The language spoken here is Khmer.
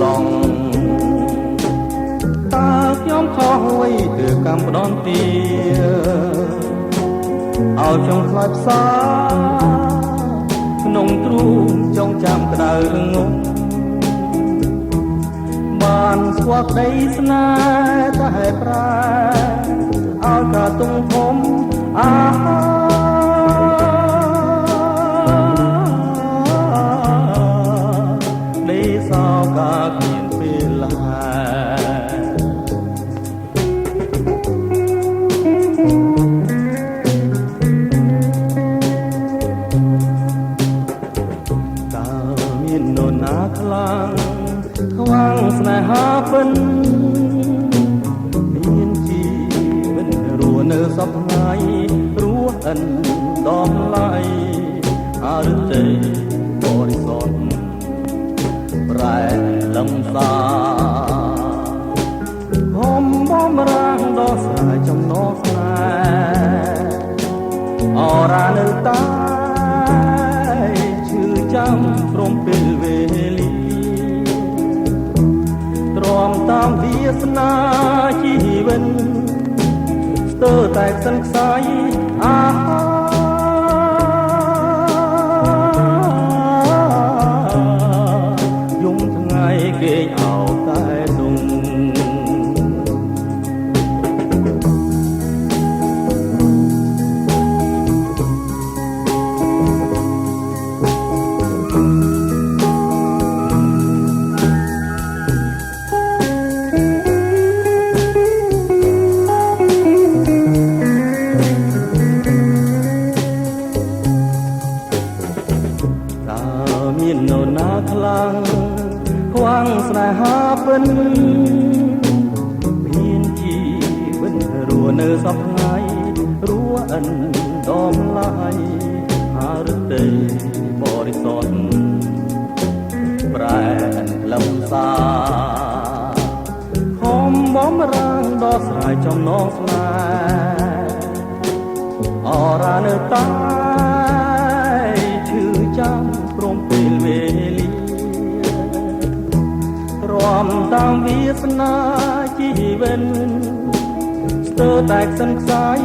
រងតើខ្ញុំខុសអ្វីទើបកម្មផ្ដន់ទាឲ្យខ្ញុំខ្លាចផ្សាក្នុងទ្រូងចងចាំក្តៅងងបានស្គាល់ក្តីស្នេហ៍តែប្រែឲ្យកាទុំធំដីសោកាគ្មានពេលឡាមាននរណាខ្លាំងខ្វាំងស្នេហាពិនមានជីវិតរស់នៅសពថ្ងៃរស់អិនដំឡៃអរិទេបរិសុទ្ធប្រែលំសាហមបំរាំងដោះស្រាយចំណងស្នេហ៍អរានៅតាឈឺចាំព្រមពេលវេលាទ្រាំតាមវាសនាជីវិតស្ទើរតែខ្សិនខ្សាយយំថ្ងៃគេអោតែដងមាននរណាខ្លាំងខ្វាំងស្នេហាពិនមានជីវិតរស់នៅសពថ្ងៃរស់អិនដំឡៃអរិទេបរិសុទ្ធប្រែលំសាហមបំរាំងដោះស្រាយចំណងស្នេហ៍អរានៅតាឈឺចាំព្រមពេលវេលាទ្រាំតាមវាសនាជីវិតស្ទើរតែខ្សិនខ្សាយ